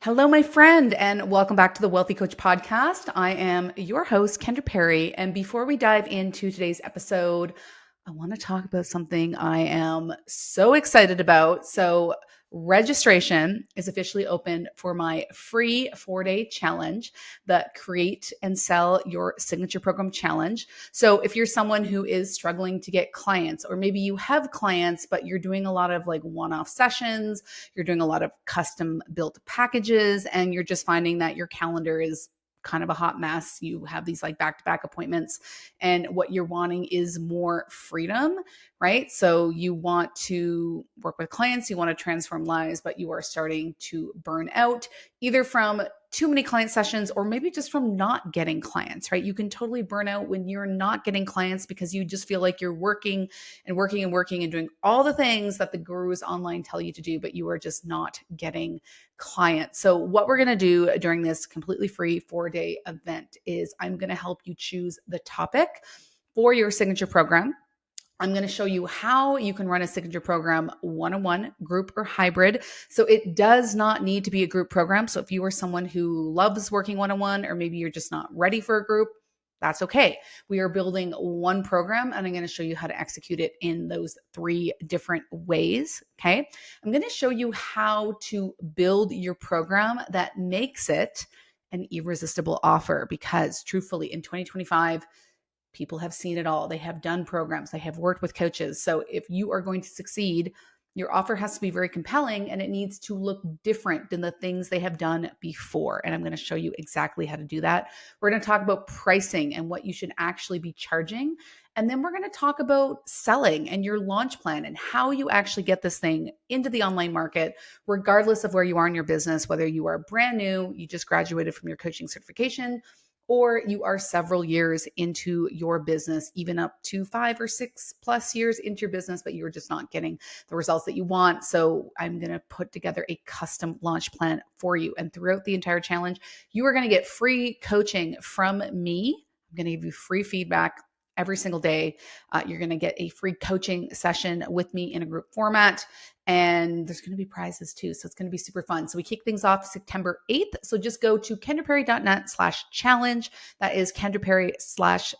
Hello, my friend, and welcome back to the Wealthy Coach Podcast. I am your host, Kendra Perry. And before we dive into today's episode, I want to talk about something I am so excited about. So, registration is officially open for my free 4-day challenge, the Create and Sell Your Signature Program Challenge. So, if you're someone who is struggling to get clients, or maybe you have clients, but you're doing a lot of like one-off sessions, you're doing a lot of custom built packages, and you're just finding that your calendar is kind of a hot mess. You have these like back-to-back appointments, and what you're wanting is more freedom, right? So you want to work with clients, you want to transform lives, but you are starting to burn out either from too many client sessions or maybe just from not getting clients, right? You can totally burn out when you're not getting clients because you just feel like you're working and working and working and doing all the things that the gurus online tell you to do, but you are just not getting clients. So what we're going to do during this completely free 4-day event is I'm going to help you choose the topic for your signature program. I'm going to show you how you can run a signature program one-on-one, group, or hybrid. So it does not need to be a group program. So if you are someone who loves working one-on-one, or maybe you're just not ready for a group, that's okay. We are building one program, and I'm going to show you how to execute it in those 3 different ways. Okay. I'm going to show you how to build your program that makes it an irresistible offer, because truthfully, in 2025, people have seen it all. They have done programs, they have worked with coaches. So if you are going to succeed, your offer has to be very compelling, and it needs to look different than the things they have done before. And I'm going to show you exactly how to do that. We're going to talk about pricing and what you should actually be charging. And then we're going to talk about selling and your launch plan and how you actually get this thing into the online market, regardless of where you are in your business, whether you are brand new, you just graduated from your coaching certification, or you are several years into your business, even up to 5 or 6 plus years into your business, but you're just not getting the results that you want. So I'm going to put together a custom launch plan for you. And throughout the entire challenge, you are going to get free coaching from me. I'm going to give you free feedback every single day. You're going to get a free coaching session with me in a group format. And there's going to be prizes too. So it's going to be super fun. So we kick things off September 8th. So just go to kendraperry.net/challenge. That is kendraperry slash,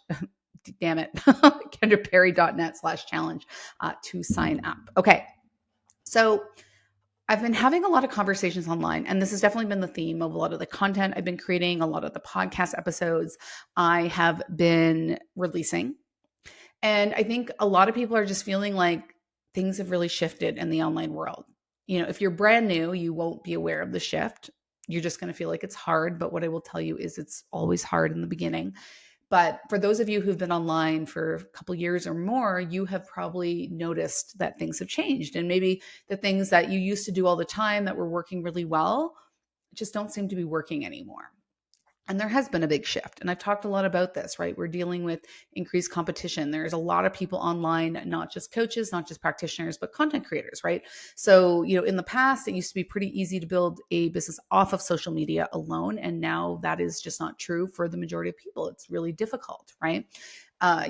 damn it, kendraperry.net/challenge to sign up. Okay. So I've been having a lot of conversations online, and this has definitely been the theme of a lot of the content I've been creating, a lot of the podcast episodes I have been releasing. And I think a lot of people are just feeling like things have really shifted in the online world. You know, if you're brand new, you won't be aware of the shift. You're just going to feel like it's hard. But what I will tell you is it's always hard in the beginning. But for those of you who've been online for a couple years or more, you have probably noticed that things have changed. And maybe the things that you used to do all the time that were working really well just don't seem to be working anymore. And there has been a big shift. And I've talked a lot about this, right? We're dealing with increased competition. There's a lot of people online, not just coaches, not just practitioners, but content creators, right? So, in the past, it used to be pretty easy to build a business off of social media alone. And now that is just not true for the majority of people. It's really difficult, right?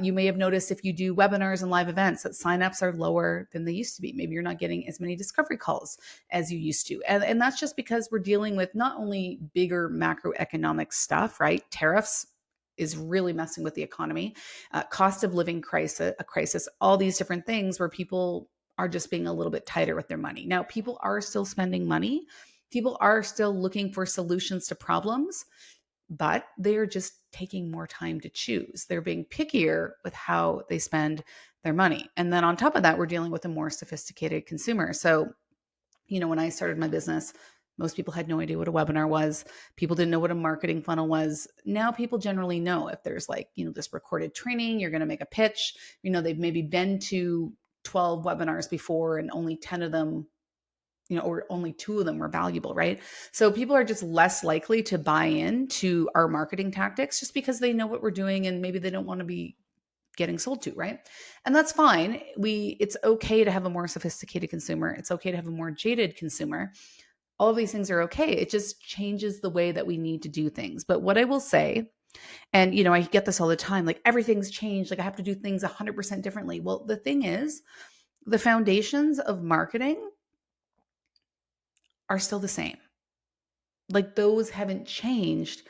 You may have noticed if you do webinars and live events that signups are lower than they used to be. Maybe you're not getting as many discovery calls as you used to. And that's just because we're dealing with not only bigger macroeconomic stuff, right? Tariffs is really messing with the economy, cost of living crisis, all these different things where people are just being a little bit tighter with their money. Now, people are still spending money. People are still looking for solutions to problems, but they're just taking more time to choose. They're being pickier with how they spend their money. And then on top of that, we're dealing with a more sophisticated consumer. So, when I started my business, most people had no idea what a webinar was. People didn't know what a marketing funnel was. Now people generally know if there's this recorded training, you're going to make a pitch. They've maybe been to 12 webinars before and only 10 of them or only 2 of them were valuable, right? So people are just less likely to buy into our marketing tactics just because they know what we're doing and maybe they don't want to be getting sold to, right? And that's fine. It's okay to have a more sophisticated consumer. It's okay to have a more jaded consumer. All of these things are okay. It just changes the way that we need to do things. But what I will say, and I get this all the time, like everything's changed, like I have to do things 100% differently. Well, the thing is, the foundations of marketing are still the same. Like those haven't changed.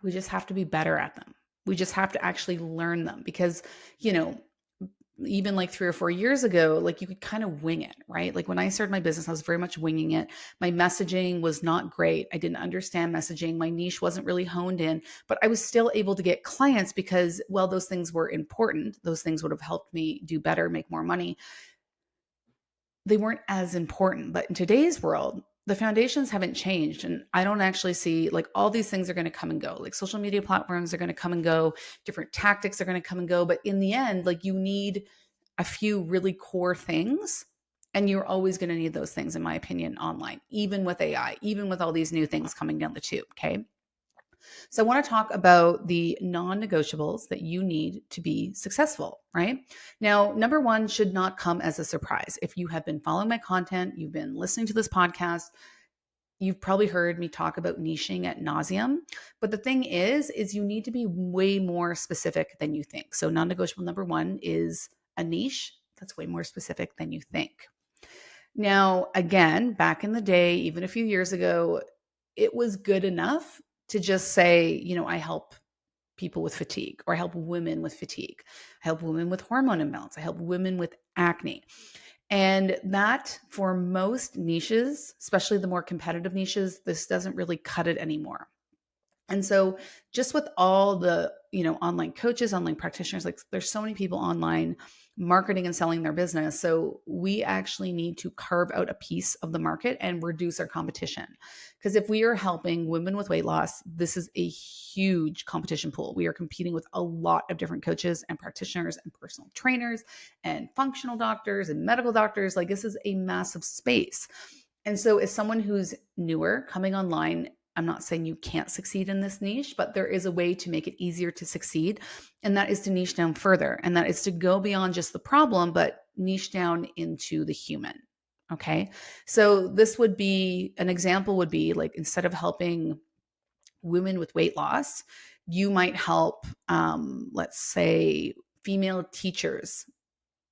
We just have to be better at them. We just have to actually learn them because, you know, even like 3 or 4 years ago, like you could kind of wing it, right? Like when I started my business, I was very much winging it. My messaging was not great. I didn't understand messaging. My niche wasn't really honed in, but I was still able to get clients because, well, those things were important. Those things would have helped me do better, make more money. They weren't as important. But in today's world, the foundations haven't changed. And I don't actually see like all these things are going to come and go. Like social media platforms are going to come and go, different tactics are going to come and go. But in the end, like you need a few really core things. And you're always going to need those things, in my opinion, online, even with AI, even with all these new things coming down the tube. Okay. So I want to talk about the non-negotiables that you need to be successful, right? Now, number one should not come as a surprise. If you have been following my content, you've been listening to this podcast, you've probably heard me talk about niching at nauseum. But the thing is you need to be way more specific than you think. So non-negotiable number one is a niche that's way more specific than you think. Now, again, back in the day, even a few years ago, it was good enough to just say, you know, I help people with fatigue, or I help women with fatigue. I help women with hormone imbalance. I help women with acne. And that for most niches, especially the more competitive niches, this doesn't really cut it anymore. And so just with all the, you know, online coaches, online practitioners, like there's so many people online marketing and selling their business. So we actually need to carve out a piece of the market and reduce our competition. Because if we are helping women with weight loss, this is a huge competition pool. We are competing with a lot of different coaches and practitioners and personal trainers and functional doctors and medical doctors. Like this is a massive space. And so as someone who's newer coming online, I'm not saying you can't succeed in this niche, but there is a way to make it easier to succeed. And that is to niche down further. And that is to go beyond just the problem, but niche down into the human. Okay. So this would be an example would be like, instead of helping women with weight loss, you might help, let's say, female teachers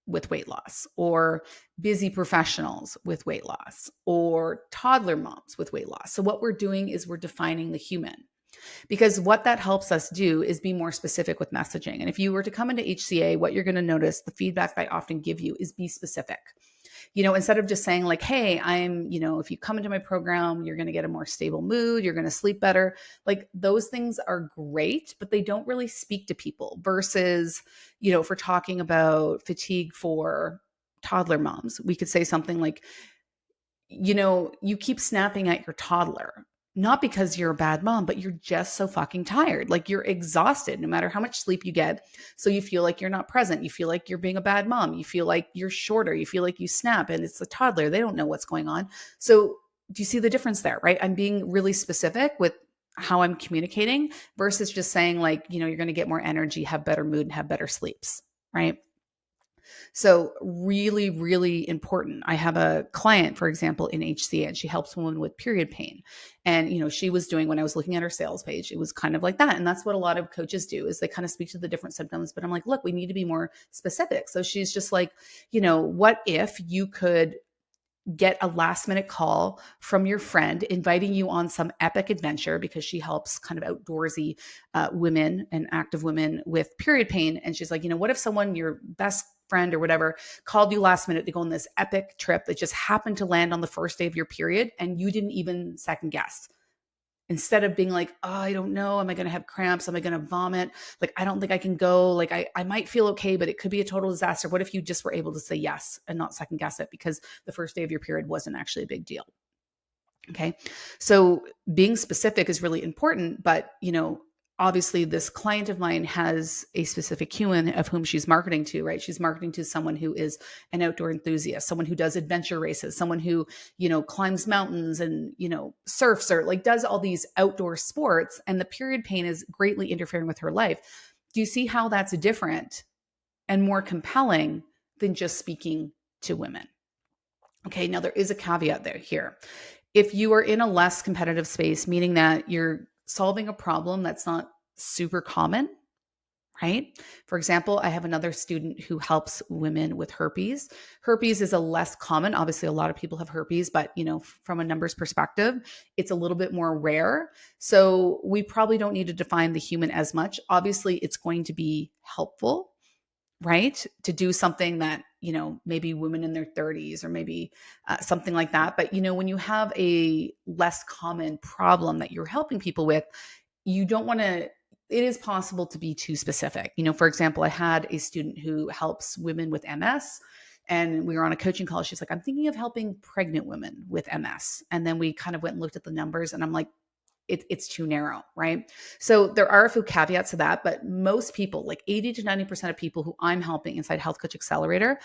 with weight loss, or busy professionals with weight loss, or toddler moms with weight loss. So what we're doing is we're defining the human, because what that helps us do is be more specific with messaging. And if you were to come into HCA, what you're going to notice, the feedback that I often give you is be specific. You know, instead of just saying like, hey, if you come into my program, you're going to get a more stable mood, you're going to sleep better. Like those things are great, but they don't really speak to people versus, you know, if we're talking about fatigue for toddler moms, we could say something like, you know, you keep snapping at your toddler, not because you're a bad mom, but you're just so fucking tired. Like you're exhausted no matter how much sleep you get. So you feel like you're not present. You feel like you're being a bad mom. You feel like you're shorter. You feel like you snap, and it's a toddler. They don't know what's going on. So do you see the difference there, right? I'm being really specific with how I'm communicating versus just saying like, you know, you're going to get more energy, have better mood, and have better sleeps, right? So really, really important. I have a client, for example, in HCA, and she helps women with period pain. And, you know, she was doing, when I was looking at her sales page, it was kind of like that. And that's what a lot of coaches do, is they kind of speak to the different symptoms. But I'm like, look, we need to be more specific. So she's just like, you know, what if you could get a last minute call from your friend inviting you on some epic adventure, because she helps kind of outdoorsy women and active women with period pain. And she's like, you know, what if someone, your best friend or whatever, called you last minute to go on this epic trip that just happened to land on the first day of your period and you didn't even second guess? Instead of being like, oh, I don't know, am I going to have cramps? Am I going to vomit? Like, I don't think I can go. Like, I might feel okay, but it could be a total disaster. What if you just were able to say yes and not second guess it, because the first day of your period wasn't actually a big deal? Okay. So being specific is really important, but, you know, obviously this client of mine has a specific human of whom she's marketing to, right? She's marketing to someone who is an outdoor enthusiast, someone who does adventure races, someone who, you know, climbs mountains and, you know, surfs, or like does all these outdoor sports, and the period pain is greatly interfering with her life. Do you see how that's different and more compelling than just speaking to women? Okay. Now there is a caveat there here. If you are in a less competitive space, meaning that you're solving a problem that's not super common, right? For example, I have another student who helps women with herpes. Herpes is a less common, obviously a lot of people have herpes, but from a numbers perspective, it's a little bit more rare. So we probably don't need to define the human as much. Obviously, it's going to be helpful, right? To do something that, maybe women in their 30s or maybe something like that. But, when you have a less common problem that you're helping people with, you don't want to, it is possible to be too specific. For example, I had a student who helps women with MS, and we were on a coaching call. She's like, I'm thinking of helping pregnant women with MS. And then we kind of went and looked at the numbers, and I'm like, it's too narrow, right? So there are a few caveats to that, but most people, like 80 to 90% of people who I'm helping inside Health Coach Accelerator,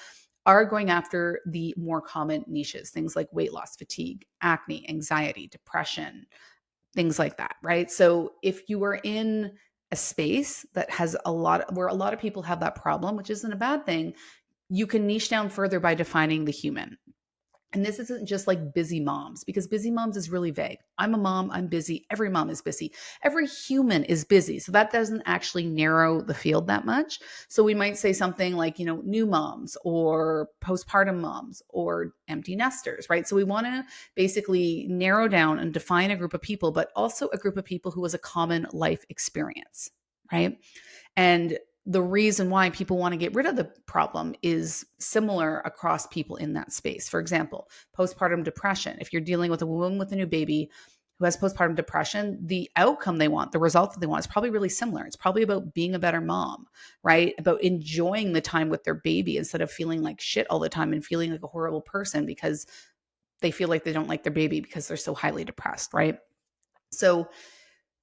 are going after the more common niches, things like weight loss, fatigue, acne, anxiety, depression, things like that, right? So if you are in a space that has where a lot of people have that problem, which isn't a bad thing, you can niche down further by defining the human. And this isn't just like busy moms, because busy moms is really vague. I'm a mom, I'm busy. Every mom is busy. Every human is busy. So that doesn't actually narrow the field that much. So we might say something like, new moms or postpartum moms or empty nesters, right? So we want to basically narrow down and define a group of people, but also a group of people who has a common life experience, right? And the reason why people want to get rid of the problem is similar across people in that space. For example, postpartum depression. If you're dealing with a woman with a new baby who has postpartum depression, the outcome they want, the result that they want is probably really similar. It's probably about being a better mom, right? About enjoying the time with their baby instead of feeling like shit all the time and feeling like a horrible person because they feel like they don't like their baby because they're so highly depressed, right? So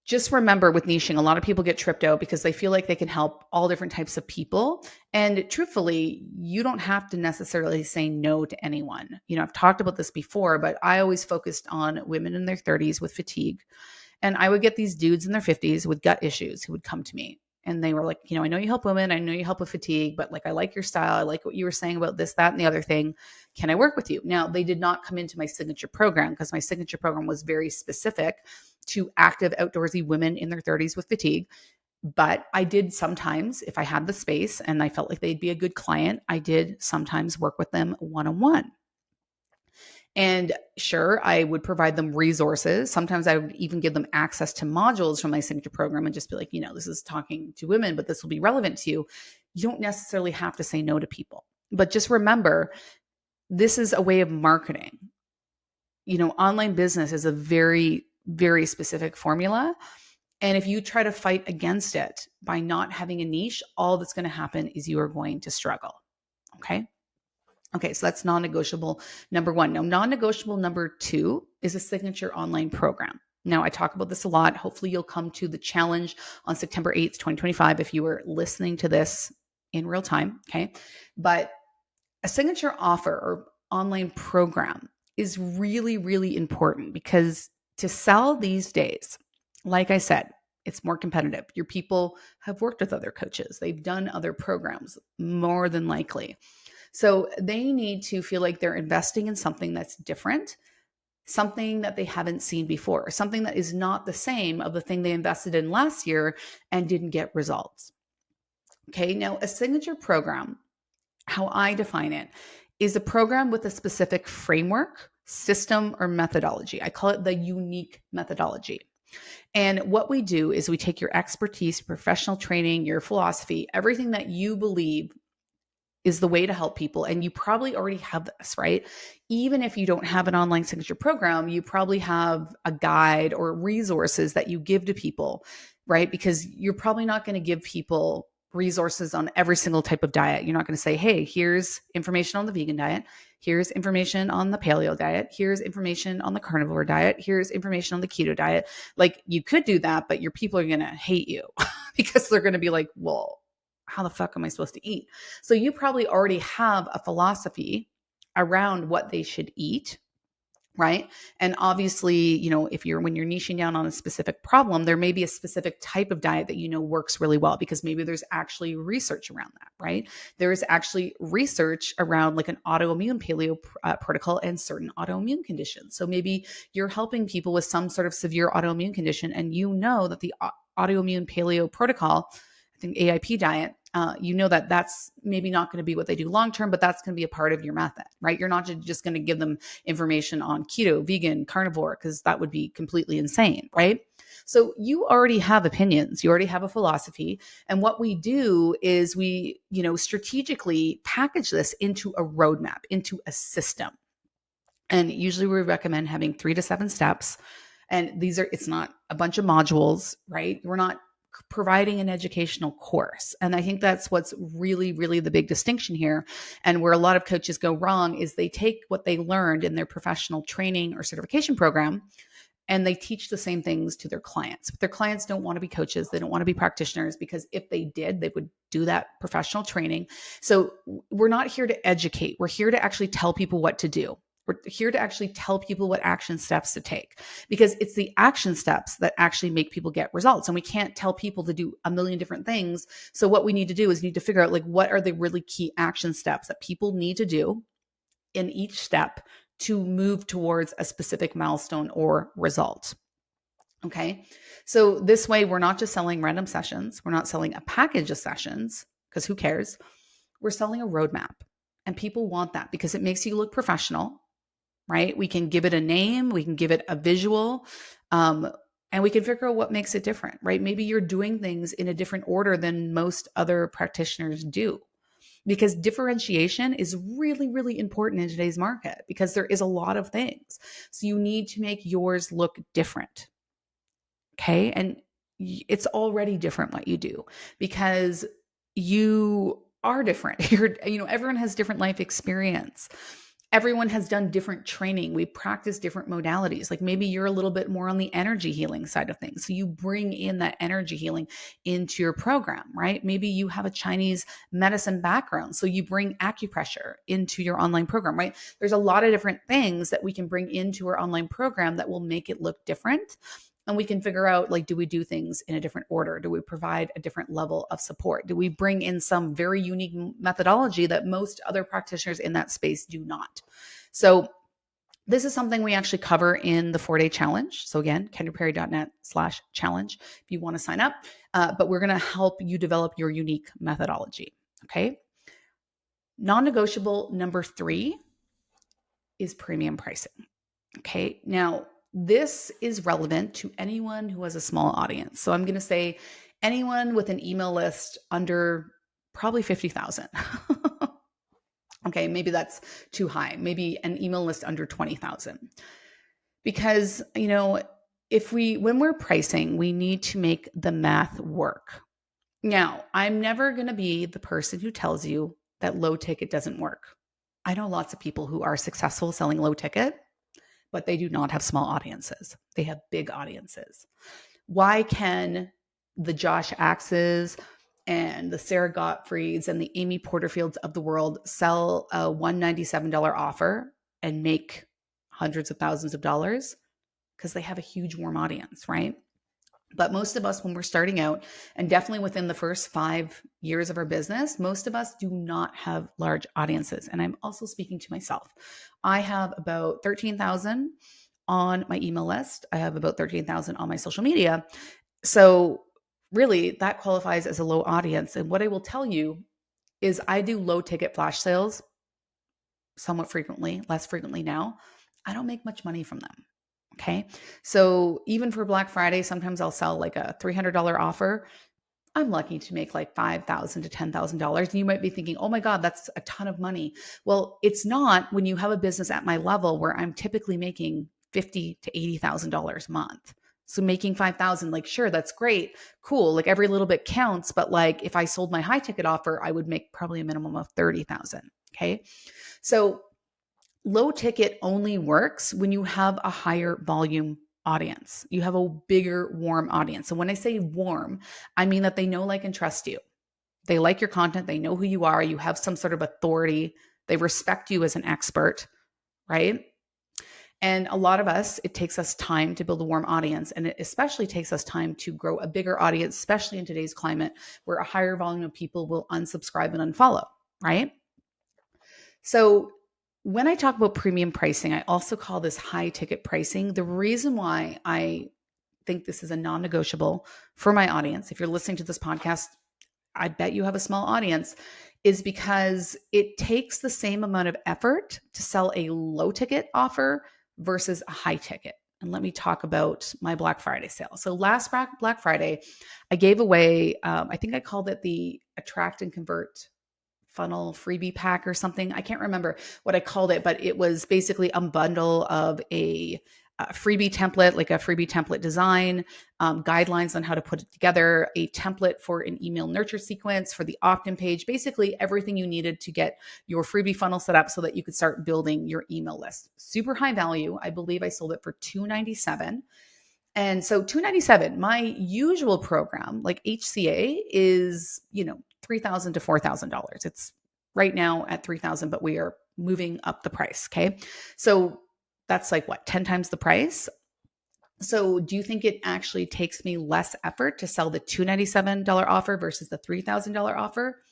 just remember, with niching, a lot of people get tripped out because they feel like they can help all different types of people. And truthfully, you don't have to necessarily say no to anyone. I've talked about this before, but I always focused on women in their 30s with fatigue. And I would get these dudes in their 50s with gut issues who would come to me. And they were like, I know you help women. I know you help with fatigue, but like, I like your style. I like what you were saying about this, that, and the other thing. Can I work with you? Now, they did not come into my signature program because my signature program was very specific to active outdoorsy women in their 30s with fatigue. But I did sometimes, if I had the space and I felt like they'd be a good client, I did sometimes work with them one-on-one. And sure, I would provide them resources. Sometimes I would even give them access to modules from my signature program and just be like, this is talking to women, but this will be relevant to you. You don't necessarily have to say no to people. But just remember, this is a way of marketing. Online business is a very, very specific formula. And if you try to fight against it by not having a niche, all that's going to happen is you are going to struggle. Okay, so that's non-negotiable number one. Now, non-negotiable number two is a signature online program. Now, I talk about this a lot. Hopefully, you'll come to the challenge on September 8th, 2025, if you were listening to this in real time. Okay, but a signature offer or online program is really, really important because to sell these days, like I said, it's more competitive. Your people have worked with other coaches. They've done other programs, more than likely. So they need to feel like they're investing in something that's different, something that they haven't seen before, something that is not the same of the thing they invested in last year and didn't get results. Okay, now a signature program, how I define it, is a program with a specific framework, system, or methodology. I call it the unique methodology. And what we do is we take your expertise, professional training, your philosophy, everything that you believe is the way to help people. And you probably already have this, right? Even if you don't have an online signature program, you probably have a guide or resources that you give to people, right? Because you're probably not going to give people resources on every single type of diet. You're not going to say, hey, here's information on the vegan diet. Here's information on the paleo diet. Here's information on the carnivore diet. Here's information on the keto diet. Like, you could do that, but your people are going to hate you because they're going to be like, well, how the fuck am I supposed to eat? So you probably already have a philosophy around what they should eat, right? And obviously, when you're niching down on a specific problem, there may be a specific type of diet that works really well because maybe there's actually research around that, right? There is actually research around like an autoimmune paleo protocol and certain autoimmune conditions. So maybe you're helping people with some sort of severe autoimmune condition, and that the autoimmune paleo protocol, fasting AIP diet, you know that that's maybe not going to be what they do long term, but that's going to be a part of your method, right? You're not just going to give them information on keto, vegan, carnivore, because that would be completely insane, right? So you already have opinions, you already have a philosophy. And what we do is we, strategically package this into a roadmap, into a system. And usually we recommend having 3 to 7 steps. And it's not a bunch of modules, right? We're not providing an educational course. And I think that's what's really, really the big distinction here. And where a lot of coaches go wrong is they take what they learned in their professional training or certification program and they teach the same things to their clients. But their clients don't want to be coaches. They don't want to be practitioners, because if they did, they would do that professional training. So we're not here to educate. We're here to actually tell people what to do. We're here to actually tell people what action steps to take, because it's the action steps that actually make people get results. And we can't tell people to do a million different things. So what we need to do is need to figure out, like, what are the really key action steps that people need to do in each step to move towards a specific milestone or result. Okay. So this way, we're not just selling random sessions. We're not selling a package of sessions, because who cares? We're selling a roadmap, and people want that because it makes you look professional, right? We can give it a name, we can give it a visual, and we can figure out what makes it different, right? Maybe you're doing things in a different order than most other practitioners do, because differentiation is really, really important in today's market, because there is a lot of things. So you need to make yours look different. Okay. And it's already different what you do, because you are different. Everyone has different life experience. Everyone has done different training. We practice different modalities. Like maybe you're a little bit more on the energy healing side of things. So you bring in that energy healing into your program, right? Maybe you have a Chinese medicine background. So you bring acupressure into your online program, right? There's a lot of different things that we can bring into our online program that will make it look different. And we can figure out, like, do we do things in a different order? Do we provide a different level of support? Do we bring in some very unique methodology that most other practitioners in that space do not? So this is something we actually cover in the 4-day challenge. So again, kendraperry.net/challenge if you want to sign up. But we're going to help you develop your unique methodology. Okay. Non-negotiable number 3 is premium pricing. Okay. Now, this is relevant to anyone who has a small audience. So I'm going to say anyone with an email list under probably 50,000. Okay, maybe that's too high. Maybe an email list under 20,000. Because, when we're pricing, we need to make the math work. Now, I'm never going to be the person who tells you that low ticket doesn't work. I know lots of people who are successful selling low ticket, but they do not have small audiences. They have big audiences. Why can the Josh Axes and the Sarah Gottfrieds and the Amy Porterfields of the world sell a $197 offer and make hundreds of thousands of dollars? Because they have a huge warm audience, right? But most of us, when we're starting out, and definitely within the first 5 years of our business, most of us do not have large audiences. And I'm also speaking to myself. I have about 13,000 on my email list. I have about 13,000 on my social media. So really, that qualifies as a low audience. And what I will tell you is I do low ticket flash sales somewhat frequently, less frequently now. I don't make much money from them. Okay. So even for Black Friday, sometimes I'll sell like a $300 offer. I'm lucky to make like $5,000 to $10,000. And you might be thinking, oh my God, that's a ton of money. Well, it's not when you have a business at my level where I'm typically making $50,000 to $80,000 a month. So making 5,000, like, sure, that's great. Cool. Like every little bit counts. But like if I sold my high ticket offer, I would make probably a minimum of 30,000. Okay. So low ticket only works when you have a higher volume audience. You have a bigger, warm audience. So when I say warm, I mean that they know, like, and trust you. They like your content. They know who you are. You have some sort of authority. They respect you as an expert, right? And a lot of us, it takes us time to build a warm audience. And it especially takes us time to grow a bigger audience, especially in today's climate where a higher volume of people will unsubscribe and unfollow, right? So when I talk about premium pricing, I also call this high ticket pricing. The reason why I think this is a non-negotiable for my audience, if you're listening to this podcast, I bet you have a small audience, is because it takes the same amount of effort to sell a low ticket offer versus a high ticket. And let me talk about my Black Friday sale. So last Black Friday, I gave away, I think I called it the Attract and Convert funnel freebie pack or something. I can't remember what I called it, but it was basically a bundle of a freebie template, like a freebie template design, guidelines on how to put it together, a template for an email nurture sequence for the opt-in page, basically everything you needed to get your freebie funnel set up so that you could start building your email list. Super high value. I believe I sold it for $297. And so $297, my usual program, like HCA, is, $3,000 to $4,000. It's right now at $3,000, but we are moving up the price. Okay. So that's like what, 10 times the price. So do you think it actually takes me less effort to sell the $297 offer versus the $3,000 offer?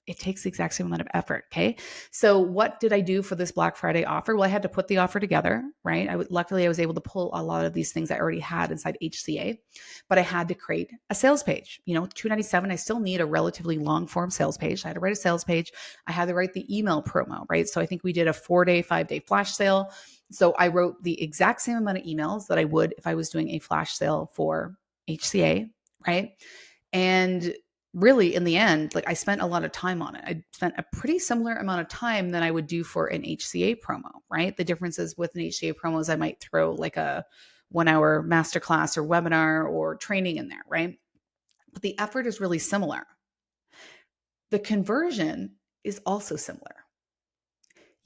It takes the exact same amount of effort. Okay. So what did I do for this Black Friday offer? Well, I had to put the offer together, right? Luckily I was able to pull a lot of these things I already had inside HCA, but I had to create a sales page. $297, I still need a relatively long form sales page. I had to write a sales page. I had to write the email promo, right? So I think we did a 4-day, 5-day flash sale. So I wrote the exact same amount of emails that I would if I was doing a flash sale for HCA, right? And really in the end, like I spent a lot of time on it. I spent a pretty similar amount of time than I would do for an HCA promo, right? The difference is with an HCA promo is I might throw like a 1-hour masterclass or webinar or training in there, right? But the effort is really similar. The conversion is also similar.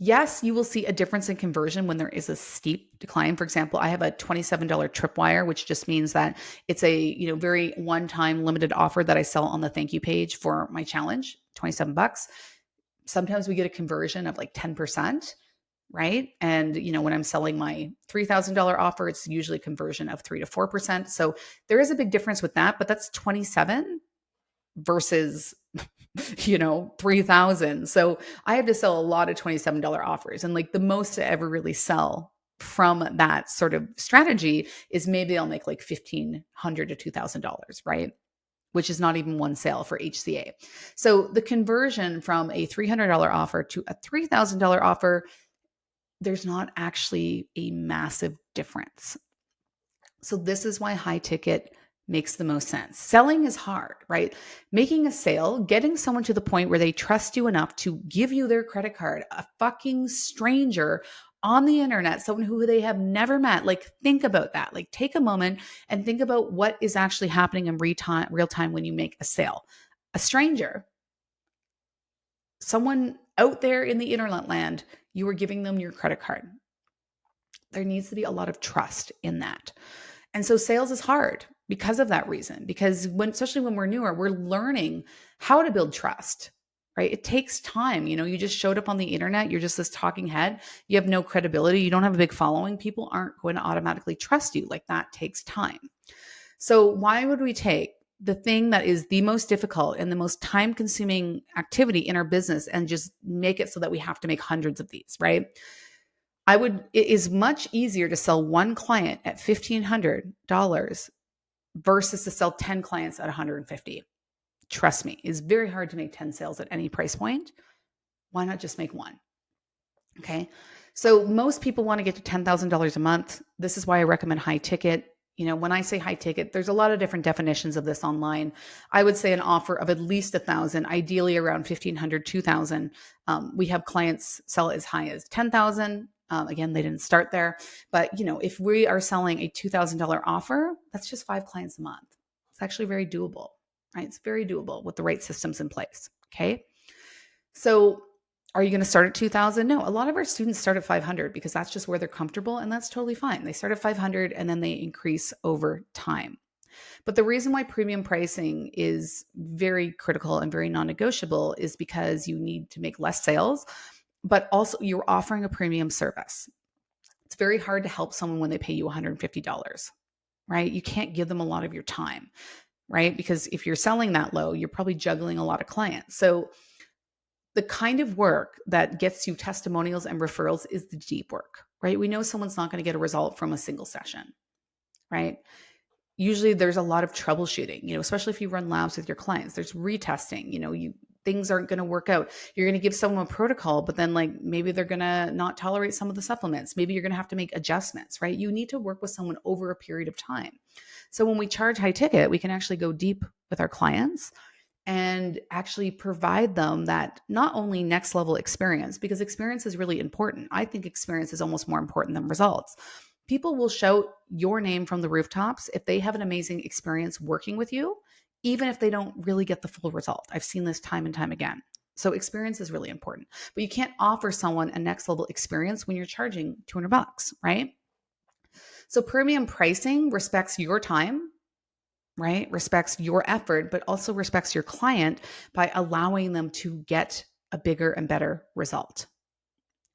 Yes, you will see a difference in conversion when there is a steep decline. For example, I have a $27 tripwire, which just means that it's a very one-time limited offer that I sell on the thank you page for my challenge, $27. Sometimes we get a conversion of like 10%, right? And when I'm selling my $3,000 offer, it's usually a conversion of 3 to 4%. So there is a big difference with that, but that's 27 versus 3,000. So I have to sell a lot of $27 offers. And like the most to ever really sell from that sort of strategy is maybe I'll make like $1,500 to $2,000, right? Which is not even one sale for HCA. So the conversion from a $300 offer to a $3,000 offer, there's not actually a massive difference. So this is why high ticket makes the most sense. Selling is hard, right? Making a sale, getting someone to the point where they trust you enough to give you their credit card, a fucking stranger on the internet, someone who they have never met. Like, think about that. Like, take a moment and think about what is actually happening in real time when you make a sale. A stranger, someone out there in the internet land, you are giving them your credit card. There needs to be a lot of trust in that. And so sales is hard because of that reason, because especially when we're newer, we're learning how to build trust, right? It takes time. You just showed up on the internet. You're just this talking head. You have no credibility. You don't have a big following. People aren't going to automatically trust you. Like, that takes time. So why would we take the thing that is the most difficult and the most time consuming activity in our business and just make it so that we have to make hundreds of these, right? It is much easier to sell one client at $1,500 versus to sell 10 clients at $150. Trust me, it's very hard to make 10 sales at any price point. Why not just make one? Okay. So most people want to get to $10,000 a month. This is why I recommend high ticket. When I say high ticket, there's a lot of different definitions of this online. I would say an offer of at least 1,000, ideally around 1,500, 2,000. We have clients sell as high as 10,000. Again, they didn't start there, but if we are selling a $2,000 offer, that's just 5 clients a month. It's actually very doable, right? It's very doable with the right systems in place. Okay. So are you going to start at 2,000? No, a lot of our students start at 500 because that's just where they're comfortable, and that's totally fine. They start at 500 and then they increase over time. But the reason why premium pricing is very critical and very non-negotiable is because you need to make less sales, but also you're offering a premium service. It's very hard to help someone when they pay you $150, right? You can't give them a lot of your time, right? Because if you're selling that low, you're probably juggling a lot of clients. So the kind of work that gets you testimonials and referrals is the deep work, right? We know someone's not going to get a result from a single session, right? usually there's a lot of troubleshooting, especially if you run labs with your clients. There's retesting, things aren't going to work out. You're going to give someone a protocol, but then like maybe they're going to not tolerate some of the supplements. Maybe you're going to have to make adjustments, right? You need to work with someone over a period of time. So when we charge high ticket, we can actually go deep with our clients and actually provide them that not only next level experience, because experience is really important. I think experience is almost more important than results. People will shout your name from the rooftops if they have an amazing experience working with you, even if they don't really get the full result. I've seen this time and time again. So experience is really important, but you can't offer someone a next level experience when you're charging $200, right? So premium pricing respects your time, right? Respects your effort, but also respects your client by allowing them to get a bigger and better result,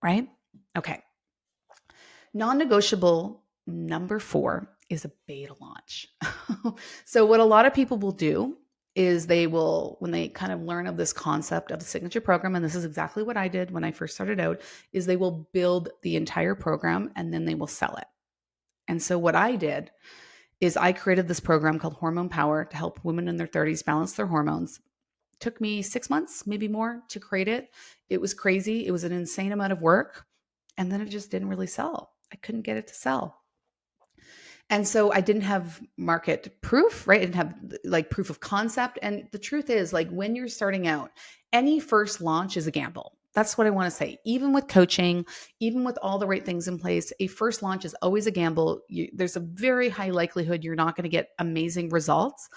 right? Okay. Non-negotiable number 4 is a beta launch. So what a lot of people will do is they will, when they kind of learn of this concept of the signature program, and this is exactly what I did when I first started out, is they will build the entire program and then they will sell it. And so what I did is I created this program called Hormone Power to help women in their 30s balance their hormones. It took me 6 months, maybe more, to create it. It was crazy. It was an insane amount of work. And then it just didn't really sell. I couldn't get it to sell. And so I didn't have market proof, right? I didn't have like proof of concept. And the truth is, like, when you're starting out, any first launch is a gamble. That's what I want to say. Even with coaching, even with all the right things in place, a first launch is always a gamble. There's a very high likelihood you're not going to get amazing results.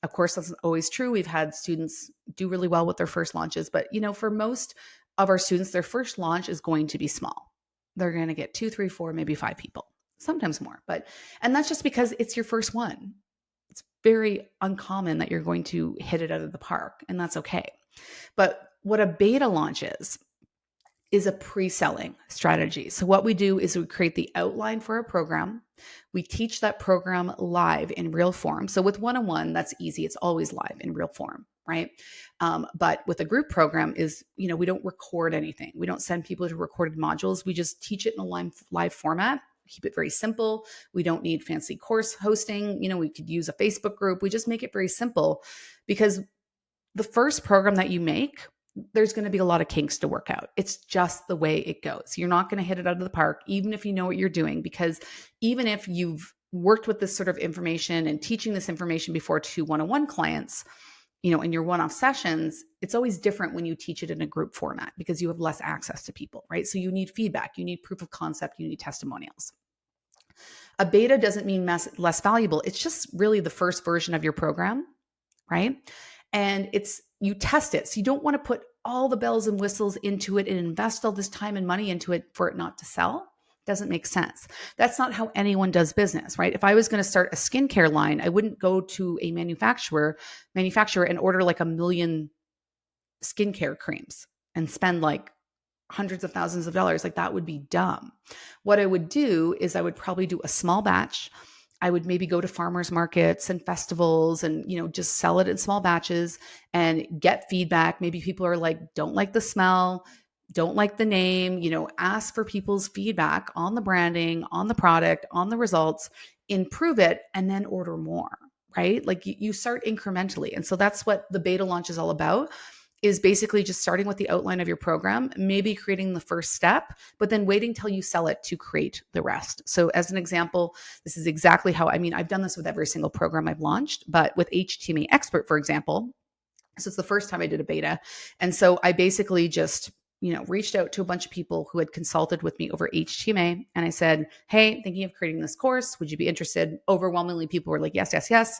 Of course, that's always true. We've had students do really well with their first launches, but for most of our students, their first launch is going to be small. They're going to get 2, 3, 4, maybe 5 people, sometimes more. And that's just because it's your first one. It's very uncommon that you're going to hit it out of the park, and that's okay. But what a beta launch is a pre-selling strategy. So what we do is we create the outline for a program. We teach that program live in real form. So with one-on-one, that's easy. It's always live in real form, right? But with a group program is, we don't record anything. We don't send people to recorded modules. We just teach it in a live format. Keep it very simple. We don't need fancy course hosting. We could use a Facebook group. We just make it very simple, because the first program that you make, there's going to be a lot of kinks to work out. It's just the way it goes. You're not going to hit it out of the park, even if you know what you're doing, because even if you've worked with this sort of information and teaching this information before to one-on-one clients, in your one-off sessions, it's always different when you teach it in a group format because you have less access to people, right? So you need feedback, you need proof of concept, you need testimonials. A beta doesn't mean less valuable. It's just really the first version of your program, right? And you test it. So you don't want to put all the bells and whistles into it and invest all this time and money into it for it not to sell. Doesn't make sense. That's not how anyone does business, right? If I was going to start a skincare line, I wouldn't go to a manufacturer and order like 1 million skincare creams and spend like hundreds of thousands of dollars. Like, that would be dumb. What I would do is I would probably do a small batch. I would maybe go to farmers markets and festivals and, just sell it in small batches and get feedback. Maybe people are like, don't like the smell, don't like the name, ask for people's feedback on the branding, on the product, on the results, improve it, and then order more, right? Like you start incrementally. And so that's what the beta launch is all about, is basically just starting with the outline of your program, maybe creating the first step, but then waiting till you sell it to create the rest. So as an example, this is exactly how, I've done this with every single program I've launched, but with HTMA Expert, for example, so it's the first time I did a beta. And so I basically just, reached out to a bunch of people who had consulted with me over HTMA. And I said, hey, thinking of creating this course, would you be interested? Overwhelmingly, people were like, yes, yes, yes.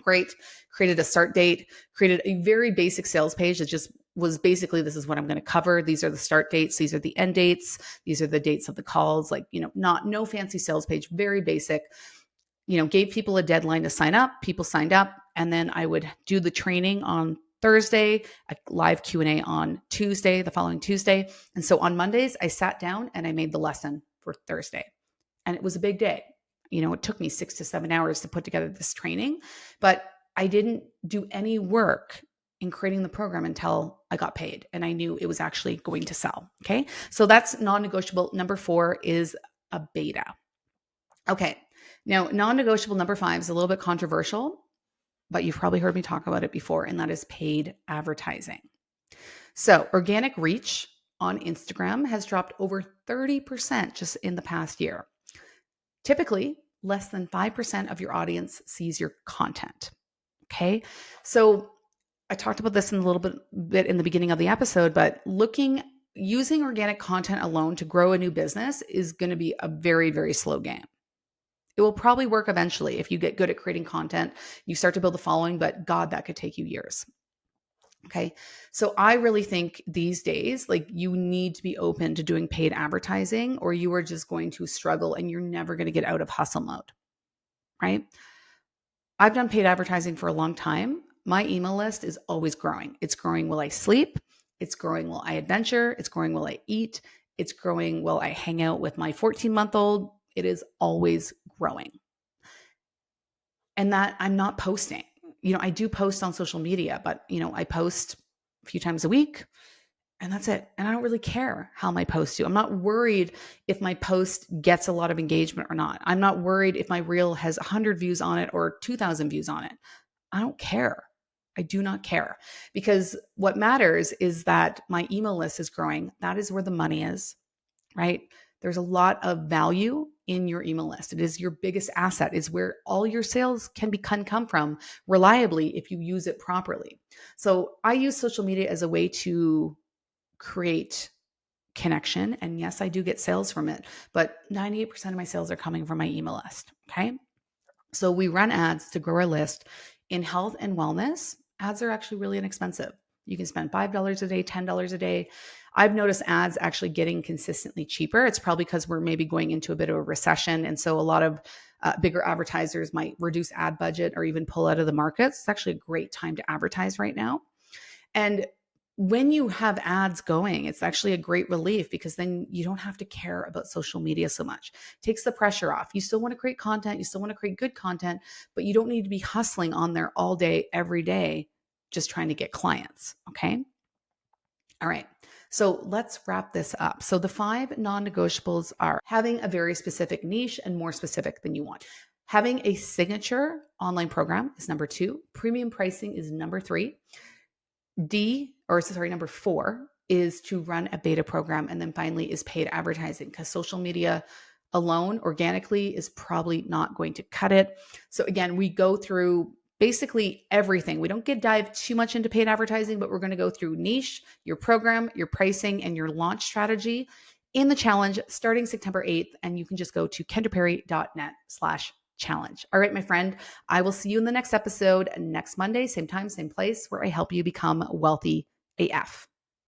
Great. Created a start date, created a very basic sales page that just was basically, this is what I'm going to cover. These are the start dates. These are the end dates. These are the dates of the calls. Like, no fancy sales page, very basic, gave people a deadline to sign up. People signed up. And then I would do the training on Thursday, a live Q&A on Tuesday, the following Tuesday. And so on Mondays, I sat down and I made the lesson for Thursday. And it was a big day. It took me 6 to 7 hours to put together this training, but I didn't do any work in creating the program until I got paid and I knew it was actually going to sell. Okay. So that's non-negotiable. Number 4 is a beta. Okay. Now, non-negotiable number 5 is a little bit controversial, but you've probably heard me talk about it before, and that is paid advertising. So, organic reach on Instagram has dropped over 30% just in the past year. Typically, less than 5% of your audience sees your content. Okay. So, I talked about this in a little bit in the beginning of the episode, but using organic content alone to grow a new business is going to be a very, very slow game. It will probably work eventually if you get good at creating content, you start to build a following, but God, that could take you years. Okay. So I really think these days, like, you need to be open to doing paid advertising, or you are just going to struggle and you're never going to get out of hustle mode. Right. I've done paid advertising for a long time. My email list is always growing. It's growing while I sleep. It's growing while I adventure. It's growing while I eat. It's growing while I hang out with my 14-month-old. It is always growing. And that I'm not posting. I do post on social media, but I post a few times a week and that's it. And I don't really care how my posts do. I'm not worried if my post gets a lot of engagement or not. I'm not worried if my reel has 100 views on it or 2,000 views on it. I don't care. I do not care, because what matters is that my email list is growing. That is where the money is, right? There's a lot of value in your email list. It is your biggest asset. It's where all your sales can come from reliably if you use it properly. So I use social media as a way to create connection. And yes, I do get sales from it, but 98% of my sales are coming from my email list. Okay. So we run ads to grow our list. In health and wellness, ads are actually really inexpensive. You can spend $5 a day, $10 a day. I've noticed ads actually getting consistently cheaper. It's probably because we're maybe going into a bit of a recession. And so a lot of bigger advertisers might reduce ad budget or even pull out of the markets. It's actually a great time to advertise right now. And when you have ads going, it's actually a great relief, because then you don't have to care about social media so much. It takes the pressure off. You still want to create content. You still want to create good content, but you don't need to be hustling on there all day, every day, just trying to get clients. Okay. All right. So let's wrap this up. So the 5 non-negotiables are having a very specific niche and more specific than you want. Having a signature online program is number 2. Premium pricing is number 3. Number 4 is to run a beta program. And then finally is paid advertising, because social media alone organically is probably not going to cut it. So again, we go through basically everything. We don't dive too much into paid advertising, but we're going to go through niche, your program, your pricing, and your launch strategy in the challenge starting September 8th. And you can just go to kendraperry.net/challenge. All right, my friend, I will see you in the next episode next Monday, same time, same place, where I help you become wealthy AF.